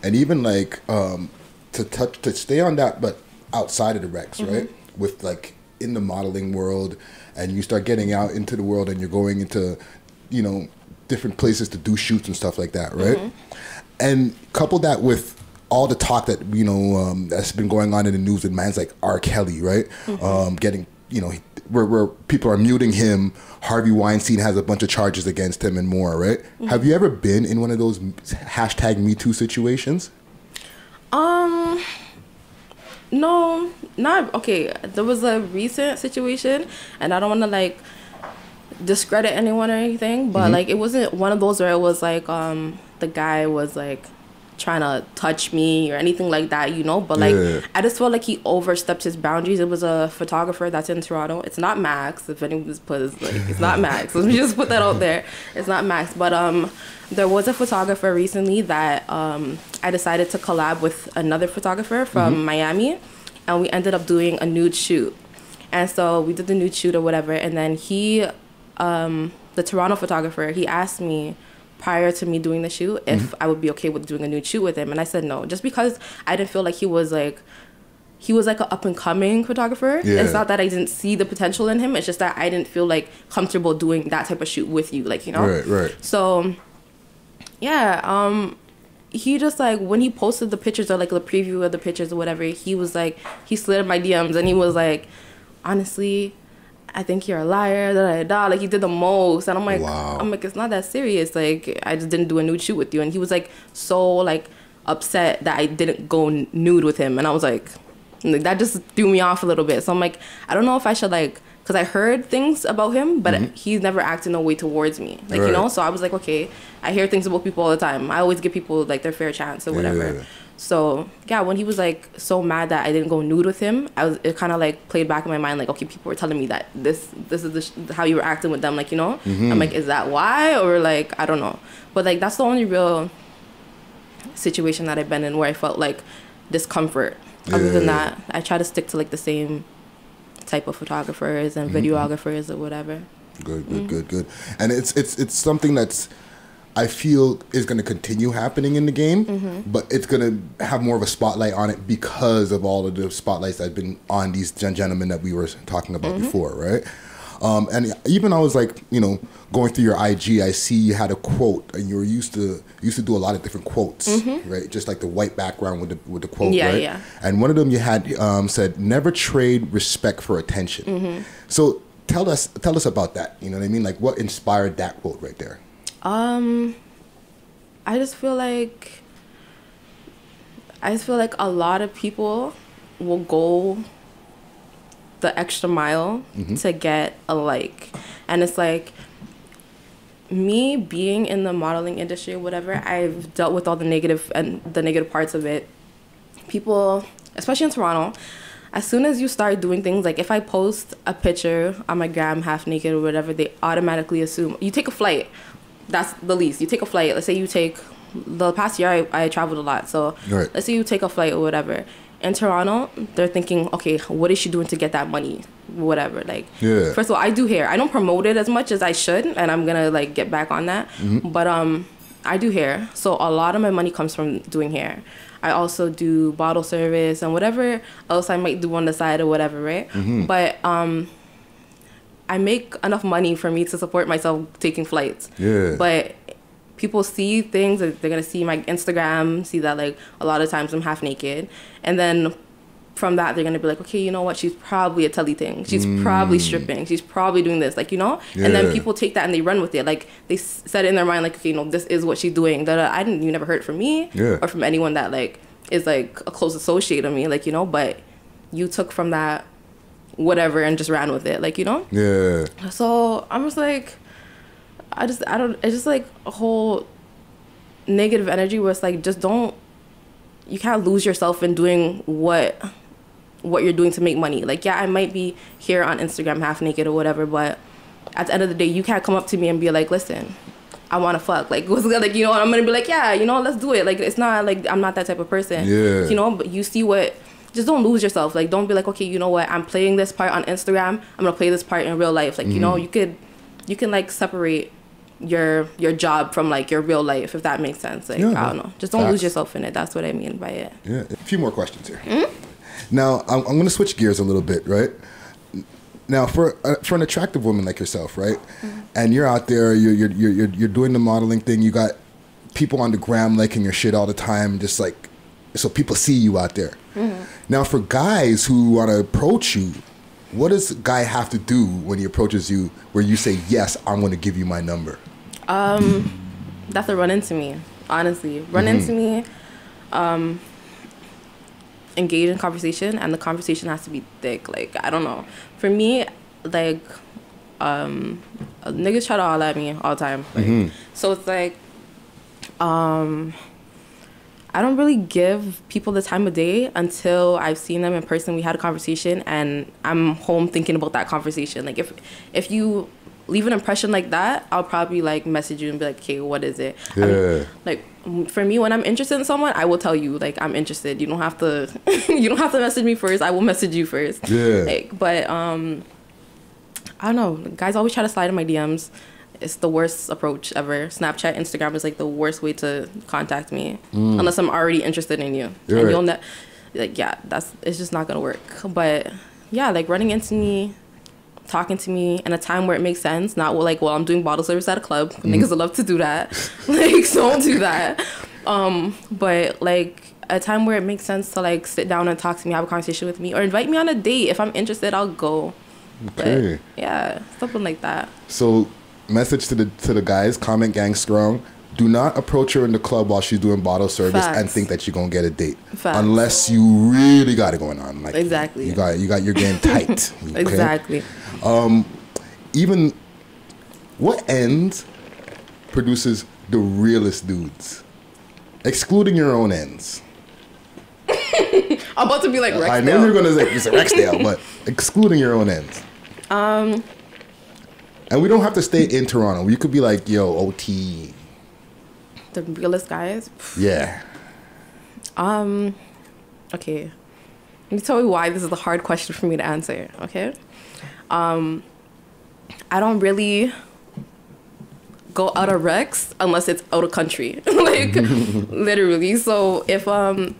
And even like to stay on that, but outside of the Recs, right? With like in the modeling world, and you start getting out into the world, and you're going into, you know, different places to do shoots and stuff like that, right? And couple that with all the talk that, you know, that's been going on in the news with man's like R. Kelly, right? Getting, you know, where people are muting him. Harvey Weinstein has a bunch of charges against him and more, right? Have you ever been in one of those hashtag Me Too situations? No, not okay. There was a recent situation, and I don't want to like discredit anyone or anything, but like it wasn't one of those where it was like the guy was like trying to touch me or anything like that, you know, but like I just felt like he overstepped his boundaries. It was a photographer that's in Toronto. It's not Max, if anyone's put it, like, it's not Max. Let me just put that out there. It's not Max, but there was a photographer recently that I decided to collab with another photographer from Miami, and we ended up doing a nude shoot. And so we did the nude shoot or whatever, and then he the Toronto photographer, he asked me prior to me doing the shoot if I would be okay with doing a nude shoot with him, and I said no, just because I didn't feel like he was like an up and coming photographer. It's not that I didn't see the potential in him, it's just that I didn't feel like comfortable doing that type of shoot with you, like, you know. Right. So yeah, he just like, when he posted the pictures or like the preview of the pictures or whatever, he was like, he slid in my DMs and he was like, honestly, I think you're a liar, like he did the most. And I'm like, wow. I'm like, it's not that serious, like I just didn't do a nude shoot with you. And he was like so like upset that I didn't go nude with him, and I was like that just threw me off a little bit. So I'm like, I don't know if I should, like, because I heard things about him, but he's never acted no way towards me, like, you know. So I was like, okay, I hear things about people all the time, I always give people like their fair chance or whatever. So yeah, when he was like so mad that I didn't go nude with him, it kind of like played back in my mind, like, okay, people were telling me that this is how you were acting with them, like, you know. I'm like, is that why? Or like, I don't know. But like, that's the only real situation that I've been in where I felt like discomfort. Other than that, I try to stick to like the same type of photographers and videographers or whatever. Good. And it's something that's, I feel, is going to continue happening in the game, but it's going to have more of a spotlight on it because of all of the spotlights that have been on these gentlemen that we were talking about before, right? And even I was like, you know, going through your IG, I see you had a quote, and you were used to do a lot of different quotes, right? Just like the white background with the quote, right? Yeah. And one of them you had said, "Never trade respect for attention." So tell us about that. You know what I mean? Like, what inspired that quote right there? I just feel like a lot of people will go the extra mile to get a like, and it's like, me being in the modeling industry or whatever, I've dealt with all the negative parts of it. People, especially in Toronto, as soon as you start doing things, like if I post a picture on my gram half naked or whatever, they automatically assume you take a flight. That's the least. You take a flight. Let's say you take, the past year I traveled a lot, so let's say you take a flight or whatever. In Toronto, they're thinking, okay, what is she doing to get that money? Whatever. Like, first of all, I do hair. I don't promote it as much as I should, and I'm gonna like get back on that. But I do hair, so a lot of my money comes from doing hair. I also do bottle service and whatever else I might do on the side or whatever, right? But I make enough money for me to support myself taking flights. But people see things, they're gonna see my Instagram, see that like a lot of times I'm half naked, and then from that they're gonna be like, okay, you know what, she's probably a telly thing, she's probably stripping, she's probably doing this, like, you know. And then people take that and they run with it, like they set it in their mind, like, okay, you know, this is what she's doing. That you never heard it from me or from anyone that like is like a close associate of me, like, you know. But you took from that whatever and just ran with it, like, you know. So I'm just like, it's just like a whole negative energy where it's like, just don't, you can't lose yourself in doing what you're doing to make money. Like, yeah, I might be here on Instagram half naked or whatever, but at the end of the day, you can't come up to me and be like, listen, I want to fuck, like, like, you know, and I'm gonna be like, yeah, you know, let's do it. Like, it's not like, I'm not that type of person, you know. But you see what, just don't lose yourself. Like, don't be like, okay, you know what, I'm playing this part on Instagram, I'm gonna play this part in real life. Like, you know, you can like separate your job from like your real life, if that makes sense. Like, I don't know, just don't lose yourself in it. That's what I mean by it. Yeah, a few more questions here. Now I'm going to switch gears a little bit, right? Now for an attractive woman like yourself, right? And you're out there, you're doing the modeling thing. You got people on the gram liking your shit all the time, just like, so people see you out there. Now for guys who want to approach you, what does a guy have to do when he approaches you where you say, yes, I'm going to give you my number? That's to run into me, honestly. Run into me, engage in conversation, and the conversation has to be thick. Like, I don't know. For me, like, niggas try to holler at me all the time. Like, so it's like, I don't really give people the time of day until I've seen them in person. We had a conversation, and I'm home thinking about that conversation. Like, if you leave an impression like that, I'll probably like message you and be like, okay, what is it? Yeah. Like, for me, when I'm interested in someone, I will tell you, like, I'm interested. You don't have to you don't have to message me first. I will message you first. Yeah. Like, but I don't know. Guys always try to slide in my DMs. It's the worst approach ever. Snapchat, Instagram is like the worst way to contact me, unless I'm already interested in you. You're and right. you'll like, yeah, it's just not gonna work. But yeah, like running into me, talking to me in a time where it makes sense, not like, well, I'm doing bottle service at a club. Niggas would love to do that. Like, so don't do that. But like a time where it makes sense to like sit down and talk to me, have a conversation with me, or invite me on a date. If I'm interested, I'll go. Okay. But, yeah, something like that. So, message to the guys, comment gang strong. Do not approach her in the club while she's doing bottle service and think that you're gonna get a date. Unless you really got it going on. Like, exactly. You got your game tight. Okay? Exactly. Even what ends produces the realest dudes, excluding your own ends. I'm about to be like Rexdale. I know you're gonna say it's a Rexdale, but excluding your own ends. And we don't have to stay in Toronto. You could be like, yo, OT. The realest guys? Yeah. Okay. Let me tell you why this is a hard question for me to answer, okay? I don't really go out of Rex unless it's out of country. Like, literally. So if I'm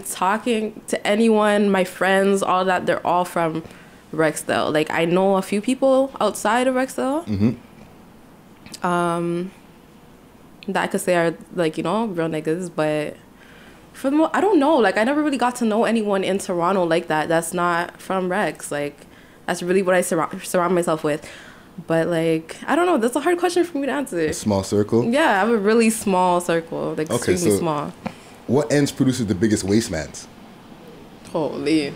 talking to anyone, my friends, all that, they're all from Rexdale. Like, I know a few people outside of Rexdale that I could say are like, you know, real niggas, but for the I don't know. Like, I never really got to know anyone in Toronto like that that's not from Rex. Like, that's really what I surround myself with. But like, I don't know. That's a hard question for me to answer. A small circle? Yeah, I have a really small circle, like extremely small. What ends produces the biggest wastemans? Holy.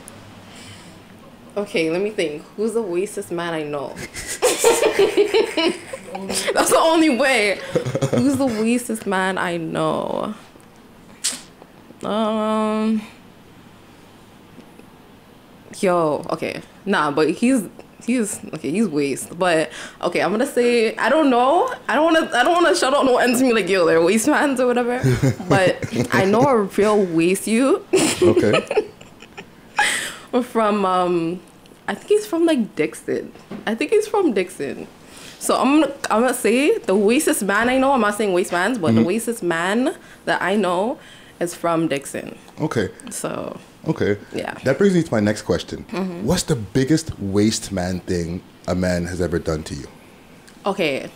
Okay, let me think. Who's the wastest man I know? That's the only way. Who's the wastest man I know? Okay. Nah, but he's okay, he's waste. But okay, I'm gonna say I don't know. I don't wanna shout out no ends to me like, yo, they're waste mans or whatever. But I know a real waste you. Okay. From I think he's from like Dixon. So I'm gonna say the wastest man I know. I'm not saying waste mans, but the wastest man that I know is from Dixon. Okay. So. Okay. Yeah. That brings me to my next question. What's the biggest waste man thing a man has ever done to you? Okay.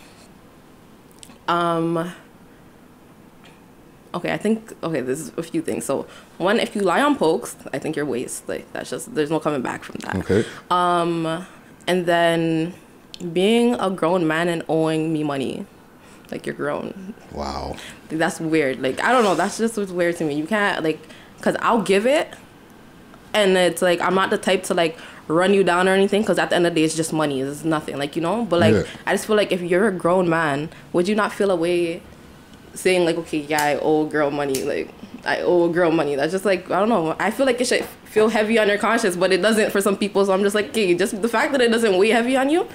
Okay, I think, there's a few things. So, one, if you lie on pokes, I think you're waste. Like, that's just, there's no coming back from that. Okay. And then being a grown man and owing me money. Like, you're grown. Wow. That's weird. Like, I don't know. That's just what's weird to me. You can't, like, because I'll give it. And it's like, I'm not the type to, like, run you down or anything. Because at the end of the day, it's just money. It's nothing. Like, you know? But, like, I just feel like if you're a grown man, would you not feel a way saying, like, okay, yeah, I owe a girl money. Like, I owe a girl money. That's just, like, I don't know. I feel like it should feel heavy on your conscience. But it doesn't for some people. So I'm just like, okay, just the fact that it doesn't weigh heavy on you,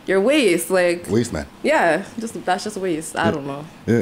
you're waste. Like, waste man. Yeah. That's just waste. I don't know. Yeah.